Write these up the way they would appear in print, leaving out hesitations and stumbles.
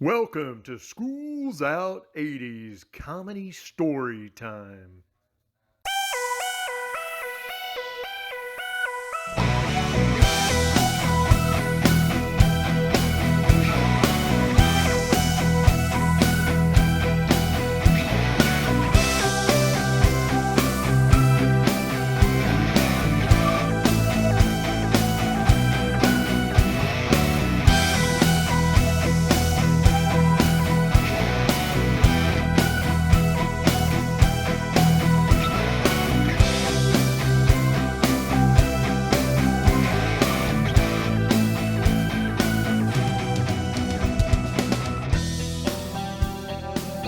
Welcome to School's Out 80s Comedy Story Time.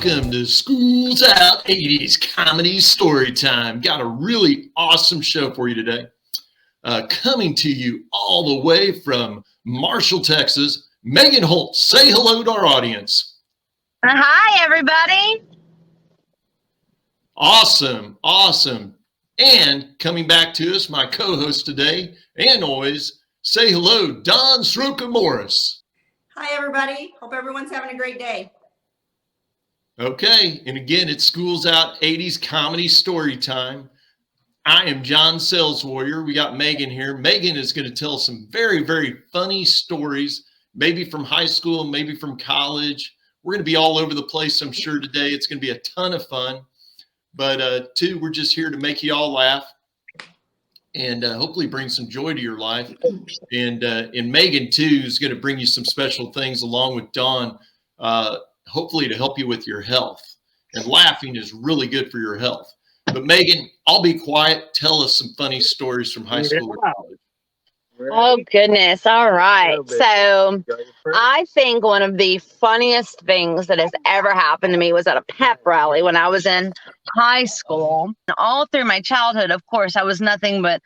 Welcome to School's Out 80s Comedy Story Time. Got a really awesome show for you today. Coming to you all the way from Marshall, Texas, Megan Holt. Say hello to our audience. Hi, everybody. Awesome. And coming back to us, my co-host today, and always, say hello, Don Sroka Morris. Hi, everybody. Hope everyone's having a great day. Okay, and again, it's School's Out 80s Comedy Story Time. I am John Sales Warrior. We got Megan here. Megan is going to tell some very, very funny stories, maybe from high school, maybe from college. We're going to be all over the place, I'm sure, today. It's going to be a ton of fun. But, we're just here to make you all laugh and hopefully bring some joy to your life. And Megan, too, is going to bring you some special things along with Dawn, hopefully to help you with your health. And laughing is really good for your health. But Megan, I'll be quiet. Tell us some funny stories from high school or college. Oh, goodness. All right. So I think one of the funniest things that has ever happened to me was at a pep rally when I was in high school. All through my childhood, of course, I was nothing but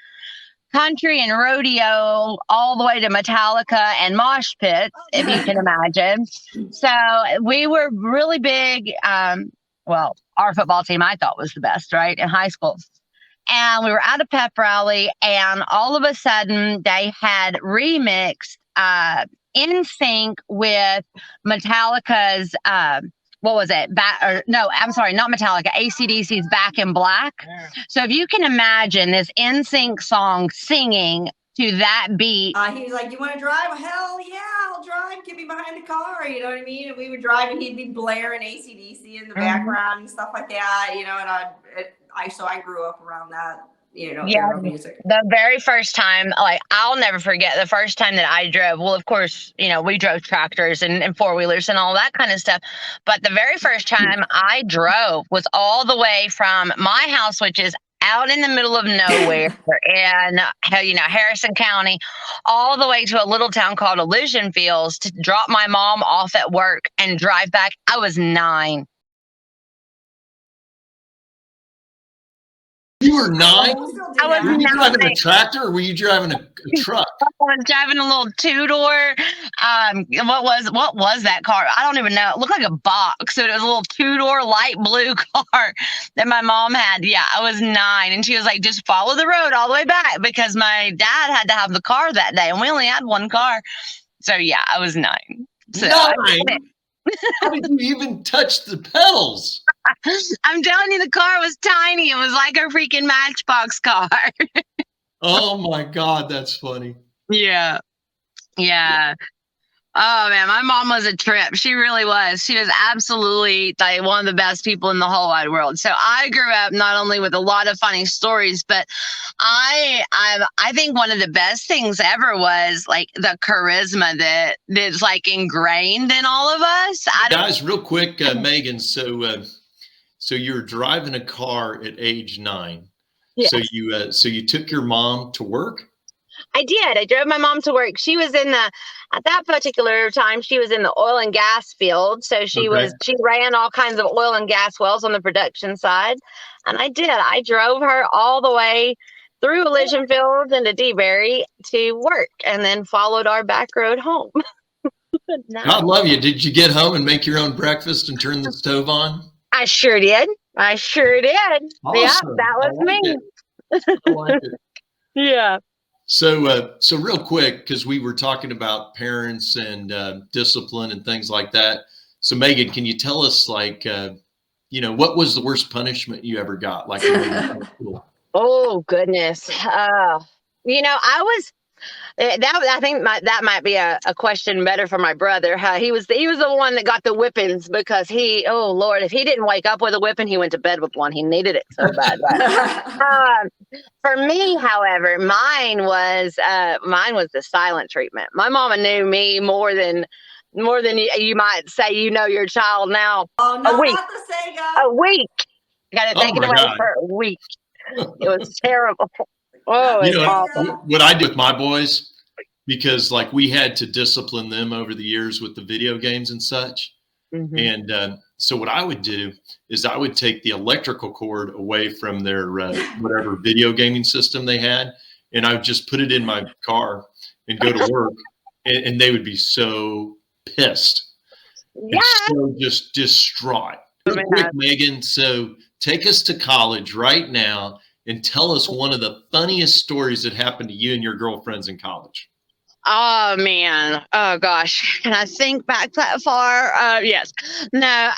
country and rodeo, all the way to Metallica and mosh pits, if you can imagine. So we were really big. Well, our football team I thought was the best, right, in high school. And we were at a pep rally, and all of a sudden they had remixed In Sync with Metallica's what was it? I'm sorry, not Metallica. AC/DC's Back in Black. So if you can imagine this In Sync song singing to that beat. He was like, "You want to drive? Hell yeah, I'll drive. Get me behind the car." You know what I mean? And we would drive, and he'd be blaring AC/DC in the background and stuff like that. You know, and I grew up around that. You know, Yeah, music. the very first time, like, I'll never forget the first time that I drove. Well, of course, you know, we drove tractors and four-wheelers and all that kind of stuff. But the very first time I drove was all the way from my house, which is out in the middle of nowhere in, you know, Harrison County, all the way to a little town called Elysian Fields to drop my mom off at work and drive back. I was 9. You were 9? I was Were you 9. driving a tractor or were you driving a truck? I was driving a little two-door. What was that car? I don't even know. It looked like a box. So it was a little two-door light blue car that my mom had. Yeah, I was 9. And she was like, just follow the road all the way back, because my dad had to have the car that day. And we only had one car. So yeah, I was 9. So 9? How did you even touch the pedals? I'm telling you, the car was tiny. It was like a freaking Matchbox car. Oh my God, that's funny. Yeah. Oh man, my mom was a trip. She really was. She was absolutely like one of the best people in the whole wide world. So I grew up not only with a lot of funny stories, but I think one of the best things ever was like the charisma that's like ingrained in all of us. Guys, real quick, Megan. So you were driving a car at age 9. Yes. So you took your mom to work? I did. I drove my mom to work. She was at that particular time, she was in the oil and gas field. So she ran all kinds of oil and gas wells on the production side. And I drove her all the way through Elysian Fields into DeBerry to work, and then followed our back road home. God love you. Did you get home and make your own breakfast and turn the stove on? I sure did. Awesome. Yeah, that was me. I like it. Yeah. So real quick, because we were talking about parents and discipline and things like that. So Megan, can you tell us, like, what was the worst punishment you ever got? Like, maybe in school? Oh goodness. I was I think that might be a question better for my brother. He was the one that got the whippings because oh Lord, if he didn't wake up with a whipping, he went to bed with one. He needed it so bad. For me, however, mine was the silent treatment. My mama knew me more than you might say your child now. Oh, A no, week, not the Sega. a week. Got it Oh taken my away God. for a week. It was terrible. Oh, Not the it's awful. Sega. What I did with my boys, because like we had to discipline them over the years with the video games and such. Mhm. And so what I would do is I would take the electrical cord away from their whatever video gaming system they had, and I would just put it in my car and go to work, and they would be so pissed and Yeah. so just distraught. Real quick, Megan, so take us to college right now and tell us one of the funniest stories that happened to you and your girlfriends in college. Oh man. Oh gosh. Can I think back that far? Yes. No.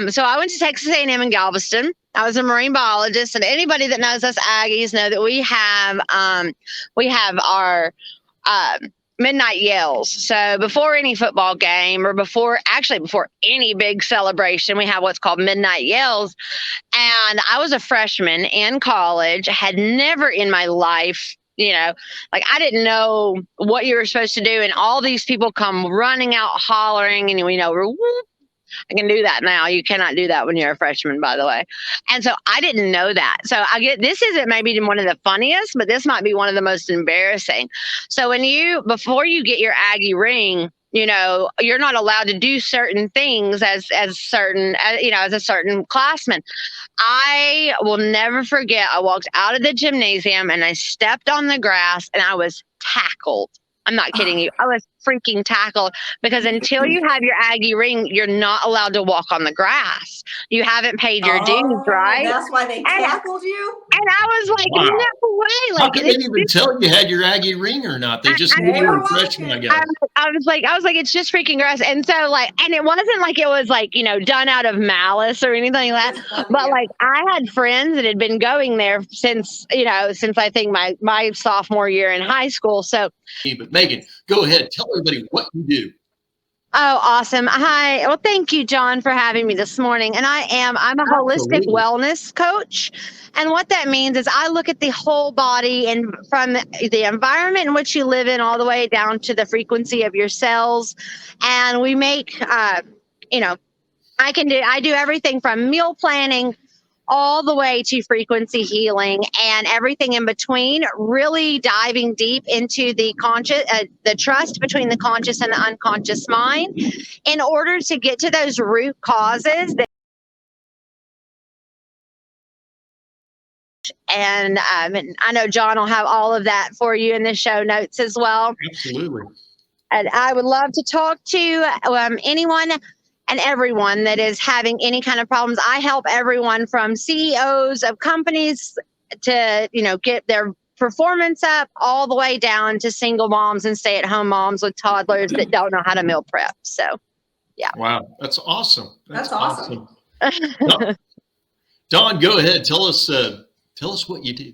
So I went to Texas A&M in Galveston. I was a marine biologist, and anybody that knows us Aggies know that we have our midnight yells. So before any football game or before any big celebration, we have what's called midnight yells. And I was a freshman in college, had never in my life, like I didn't know what you were supposed to do. And all these people come running out hollering, and whoop. I can do that now. You cannot do that when you're a freshman, by the way. And so I didn't know that. So this isn't maybe one of the funniest, but this might be one of the most embarrassing. So before you get your Aggie ring, you're not allowed to do certain things as a certain classman. I will never forget. I walked out of the gymnasium and I stepped on the grass and I was tackled. I'm not kidding you. I was freaking tackled because until you have your Aggie ring, you're not allowed to walk on the grass. You haven't paid your dues, right? That's why they tackled you? And I was like, Wow. no way. How Like, could they even tell you had your Aggie ring or not? They just knew you were a freshman, I guess. I was like, it's just freaking grass. And so and it wasn't like it was like, done out of malice or anything like that. But like I had friends that had been going there since I think my sophomore year in high school. So. But Megan, go ahead. Tell everybody what you do. Oh, awesome. Hi. Well, thank you, John, for having me this morning. And I'm a holistic wellness coach. And what that means is I look at the whole body and from the environment in which you live in all the way down to the frequency of your cells. And we make, I do everything from meal planning all the way to frequency healing and everything in between, really diving deep into the trust between the conscious and the unconscious mind in order to get to those root causes. And I know John will have all of that for you in the show notes as well. Absolutely. And I would love to talk to anyone and everyone that is having any kind of problems. I help everyone from CEOs of companies to, get their performance up all the way down to single moms and stay-at-home moms with toddlers that don't know how to meal prep. So, yeah. Wow. That's awesome. That's awesome. Dawn, go ahead. Tell us what you do.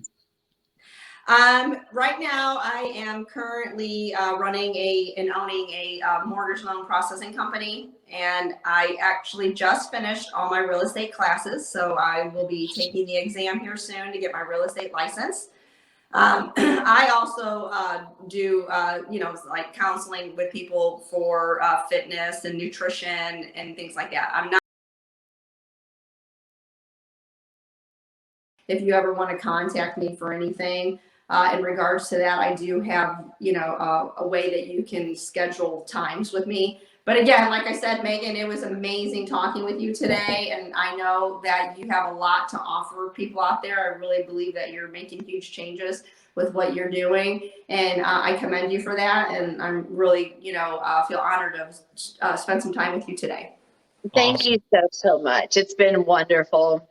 Right now, I am currently running and owning a mortgage loan processing company, and I actually just finished all my real estate classes, so I will be taking the exam here soon to get my real estate license. I also do, like counseling with people for fitness and nutrition and things like that. I'm not. If you ever want to contact me for anything. In regards to that, I do have, a way that you can schedule times with me. But again, like I said, Megan, it was amazing talking with you today. And I know that you have a lot to offer people out there. I really believe that you're making huge changes with what you're doing. And I commend you for that. And I'm really, feel honored to spend some time with you today. Thank you so much. It's been wonderful.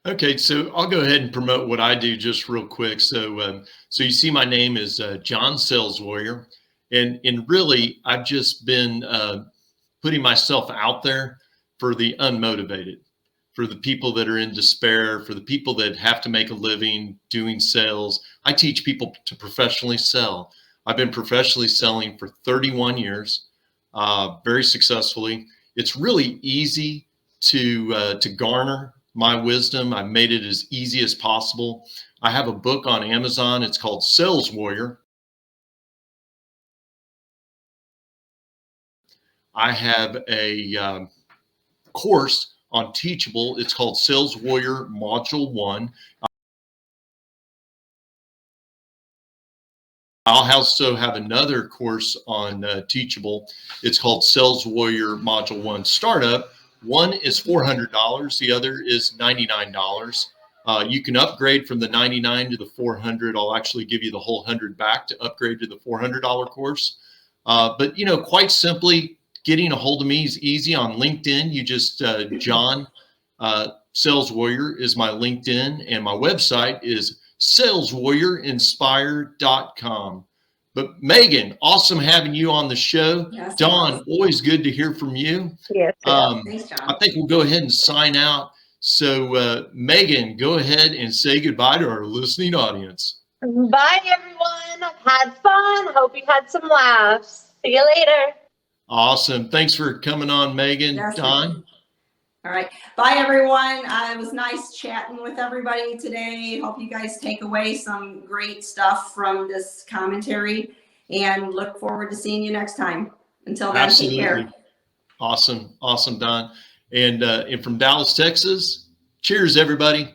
Okay, so I'll go ahead and promote what I do just real quick. So you see, my name is John Sales Warrior, and really, I've just been putting myself out there for the unmotivated, for the people that are in despair, for the people that have to make a living doing sales. I teach people to professionally sell. I've been professionally selling for 31 years, very successfully. It's really easy to garner my wisdom. I made it as easy as possible. I have a book on Amazon. It's called Sales Warrior. I have a course on Teachable. It's called Sales Warrior Module 1. I'll also have another course on Teachable. It's called Sales Warrior Module 1 Startup. One is $400. The other is $99. You can upgrade from the 99 to the 400. I'll actually give you the whole 100 back to upgrade to the $400 course. But, you know, quite simply, getting a hold of me is easy on LinkedIn. You just, John Sales Warrior is my LinkedIn, and my website is saleswarriorinspire.com. But Megan, awesome having you on the show. Yes, Dawn, always good to hear from you. Yes. Thanks, John. I think we'll go ahead and sign out. So Megan, go ahead and say goodbye to our listening audience. Bye, everyone. Had fun. Hope you had some laughs. See you later. Awesome. Thanks for coming on, Megan. Yes, Dawn? All right. Bye, everyone. It was nice chatting with everybody today. Hope you guys take away some great stuff from this commentary, and look forward to seeing you next time. Until then, Absolutely. take care. Awesome. Awesome, Don. And from Dallas, Texas, cheers, everybody.